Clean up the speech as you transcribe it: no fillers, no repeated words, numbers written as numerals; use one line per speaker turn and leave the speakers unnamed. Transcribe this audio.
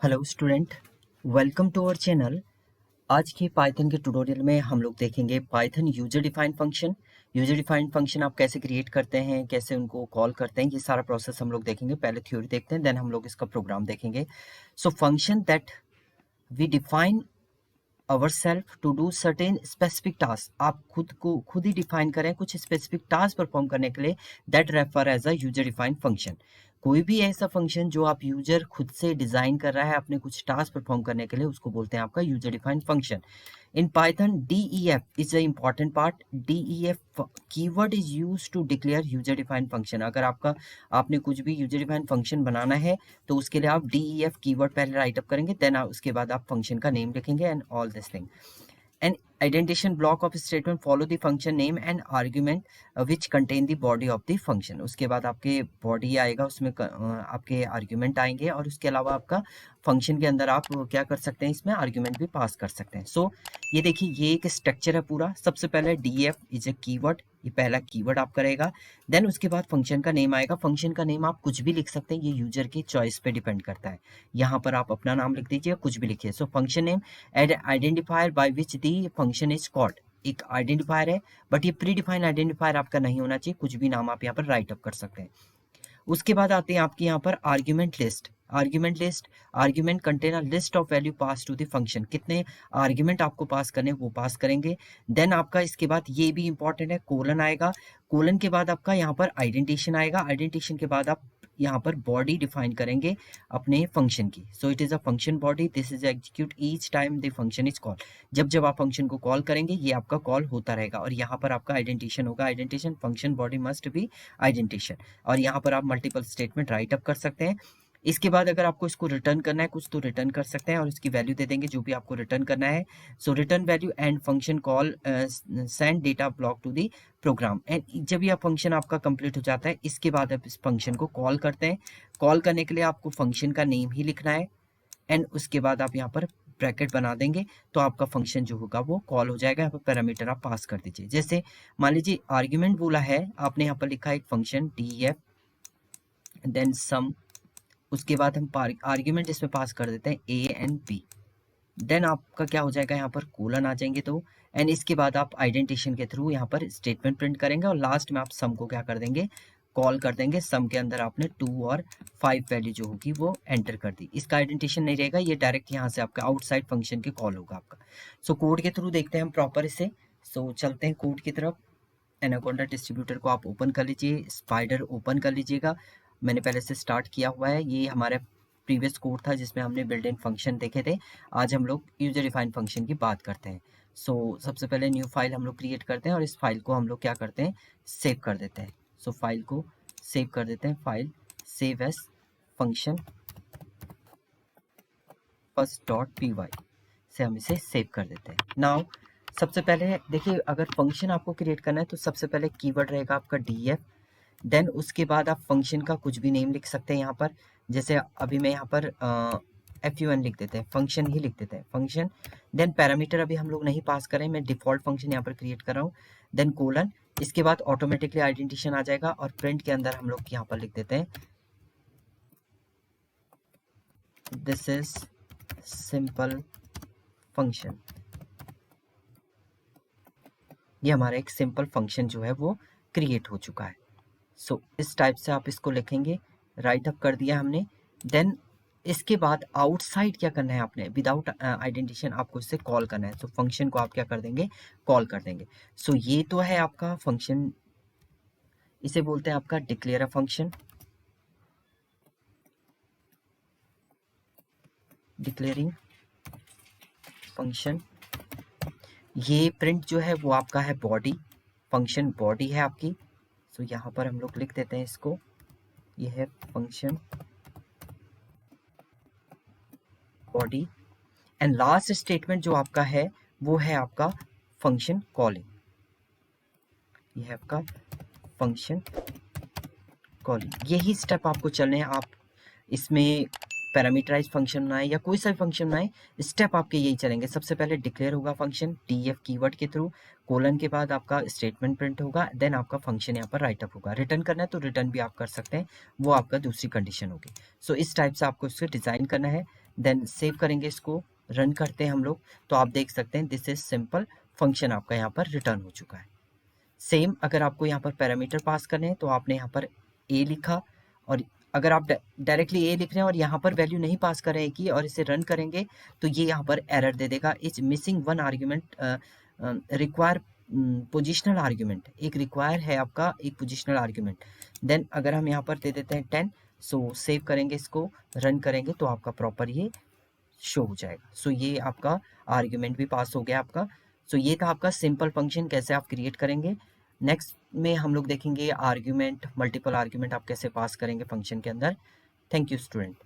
Hello student, welcome to our channel. आज के Python के ट्यूटोरियल में हम लोग देखेंगे Python user defined function. User defined function आप कैसे क्रिएट करते हैं, कैसे उनको कॉल करते हैं, ये सारा प्रोसेस हम लोग देखेंगे। पहले थ्योरी देखते हैं, देन हम लोग इसका प्रोग्राम देखेंगे। So function that we define ourselves to do certain specific task, आप खुद को खुद ही डिफाइन करें कुछ स्पेसिफिक टास्क परफॉर्म करने के लिए, that refer as a user defined function. कोई भी ऐसा फंक्शन जो आप यूजर खुद से डिजाइन कर रहा है अपने कुछ टास्क परफॉर्म करने के लिए, उसको बोलते हैं आपका user defined function. In Python, DEF is the important part. DEF keyword is used to declare user defined function. अगर आपने कुछ भी यूजर डिफाइंड फंक्शन बनाना है तो उसके लिए आप DEF कीवर्ड पहले राइट अप करेंगे, देन उसके बाद आप फंक्शन का नेम लिखेंगे and all this thing. An indentation block of statement follow the function name and argument which contain the body of the function। उसके बाद आपके बॉडी आएगा, उसमें आपके आर्ग्यूमेंट आएंगे और उसके अलावा आपका फंक्शन के अंदर आप क्या कर सकते हैं, इसमें आर्ग्यूमेंट भी पास कर सकते हैं। सो ये देखिए, ये एक स्ट्रक्चर है पूरा। सबसे पहले df इज ए कीवर्ड, ये पहला कीवर्ड आप करेगा। देन उसके बाद फंक्शन का नेम आएगा। फंक्शन का नेम आप कुछ भी लिख सकते हैं, ये यूजर की चॉइस पे डिपेंड करता है। यहाँ पर आप अपना नाम लिख दीजिए, कुछ भी लिखिए। So function name identifier by which the function is called, एक आइडेंटिफायर है, बट ये प्री डिफाइंड आइडेंटिफायर आपका नहीं होना चाहिए। कुछ भी नाम आप यहाँ पर राइट अप कर सकते हैं। उसके बाद आते हैं आपके यहाँ पर argument list. Argument contain a list of value pass to the function. कितने आर्ग्यूमेंट आपको पास करने वो पास करेंगे। देन आपका इसके बाद ये भी इंपॉर्टेंट है, कोलन आएगा। कोलन के बाद आपका यहाँ पर आइडेंटिशन आएगा। आइडेंटिशन के बाद आप यहाँ पर बॉडी डिफाइन करेंगे अपने फंक्शन की। So it is a function body, this is execute each time the function is call. जब जब आप फंक्शन को कॉल करेंगे ये आपका कॉल होता रहेगा और यहाँ पर आपका आइडेंटिशन होगा। आइडेंटिशन फंक्शन बॉडी मस्ट बी आइडेंटिशन, और यहाँ पर आप मल्टीपल स्टेटमेंट राइट अप कर सकते हैं। इसके बाद अगर आपको इसको रिटर्न करना है कुछ तो रिटर्न कर सकते हैं और इसकी वैल्यू दे देंगे जो भी आपको रिटर्न करना है। So return value and function call send data block to the program. And जब यह फंक्शन आपका कंप्लीट हो जाता है, इसके बाद आप इस फंक्शन को कॉल करते हैं। कॉल करने के लिए आपको फंक्शन का नेम ही लिखना है एंड उसके बाद आप यहाँ पर ब्रैकेट बना देंगे तो आपका फंक्शन जो होगा वो कॉल हो जाएगा। यहाँ पर पैरामीटर आप पास कर दीजिए। जैसे मान लीजिए आर्ग्यूमेंट बोला है, आपने यहाँ पर लिखा है एक फंक्शन df देन सम, उसके बाद हम आर्ग्यूमेंट इसमें पास कर देते हैं a एंड b। देन आपका क्या हो जाएगा, यहाँ पर कोलन आ जाएंगे तो, एंड इसके बाद आप आइडेंटिशन के थ्रू यहाँ पर स्टेटमेंट प्रिंट करेंगे और लास्ट में आप सम को क्या कर देंगे, कॉल कर देंगे। सम के अंदर आपने 2 और 5 वैल्यू जो होगी वो एंटर कर दी। इसका आइडेंटिशन नहीं रहेगा, ये डायरेक्ट यहाँ से आपका आउटसाइड फंक्शन के कॉल होगा आपका। सो कोड के थ्रू देखते हैं हम प्रॉपर इसे। सो चलते हैं कोड की तरफ। एनाकोंडा डिस्ट्रीब्यूटर को आप ओपन कर लीजिए, स्पाइडर ओपन कर लीजिएगा। मैंने पहले से स्टार्ट किया हुआ है, ये हमारा प्रीवियस कोड था जिसमें हमने बिल्ट इन फंक्शन देखे थे। आज हम लोग यूजर डिफाइंड फंक्शन की बात करते हैं। सो सबसे पहले न्यू फाइल हम लोग क्रिएट करते हैं और इस फाइल को हम लोग क्या करते हैं, सेव कर देते हैं। सो फाइल को सेव कर देते हैं। File save as function first dot py से हम इसे सेव कर देते हैं। नाउ सबसे पहले देखिए, अगर फंक्शन आपको क्रिएट करना है तो सबसे पहले कीवर्ड रहेगा आपका df। देन उसके बाद आप फंक्शन का कुछ भी नेम लिख सकते हैं यहाँ पर। जैसे अभी मैं यहाँ पर fun लिख देते हैं, फंक्शन ही लिख देते हैं, फंक्शन। देन पैरामीटर अभी हम लोग नहीं पास करें, मैं डिफॉल्ट फंक्शन यहाँ पर क्रिएट कर रहा हूँ। देन कोलन, इसके बाद ऑटोमेटिकली आइडेंटिशन आ जाएगा और प्रिंट के अंदर हम लोग यहाँ पर लिख देते हैं दिस इज सिंपल फंक्शन। ये हमारा एक सिंपल फंक्शन जो है वो क्रिएट हो चुका है। सो इस टाइप से आप इसको लिखेंगे, राइट अप कर दिया हमने। देन इसके बाद आउटसाइड क्या करना है आपने, विदाउट आइडेंटिशन आपको इससे कॉल करना है। सो फंक्शन को आप क्या कर देंगे, कॉल कर देंगे। सो ये तो है आपका फंक्शन, इसे बोलते हैं आपका declare a function. Declaring function, ये प्रिंट जो है वो आपका है बॉडी, फंक्शन बॉडी है आपकी। सो यहाँ पर हम लोग लिख देते हैं इसको, ये है function body. And last statement जो आपका है वो है आपका फंक्शन कॉलिंग। ये है आपका फंक्शन कॉलिंग। यही स्टेप आपको चलने हैं। आप इसमें पैरामीटराइज फंक्शन बनाए या कोई सा भी फंक्शन बनाए, स्टेप आपके यही चलेंगे। सबसे पहले डिक्लेयर होगा फंक्शन df कीवर्ड के थ्रू, कोलन के बाद आपका स्टेटमेंट प्रिंट होगा, देन आपका फंक्शन यहाँ पर राइट अप होगा। रिटर्न करना है तो रिटर्न भी आप कर सकते हैं, वो आपका दूसरी कंडीशन होगी। सो इस टाइप से आपको इसको डिजाइन करना है। देन सेव करेंगे इसको, रन करते हैं हम लोग, तो आप देख सकते हैं दिस इज सिंपल फंक्शन आपका यहाँ पर रिटर्न हो चुका है। सेम अगर आपको यहाँ पर पैरामीटर पास करने हैं तो आपने यहाँ पर ए लिखा, और अगर आप डायरेक्टली ए लिख रहे हैं और यहाँ पर वैल्यू नहीं पास कर रहे हैं कि, और इसे रन करेंगे तो ये यहाँ पर एरर दे देगा, is missing one argument, require positional argument, एक रिक्वायर है आपका एक पोजिशनल आर्ग्यूमेंट। देन अगर हम यहाँ पर दे देते हैं 10, सो सेव करेंगे इसको, रन करेंगे तो आपका प्रॉपर ये शो हो जाएगा। सो ये आपका आर्ग्यूमेंट भी पास हो गया आपका। सो ये था आपका सिंपल फंक्शन कैसे आप क्रिएट करेंगे। नेक्स्ट में हम लोग देखेंगे आर्ग्यूमेंट, मल्टीपल आर्ग्यूमेंट आप कैसे पास करेंगे फंक्शन के अंदर। Thank you student.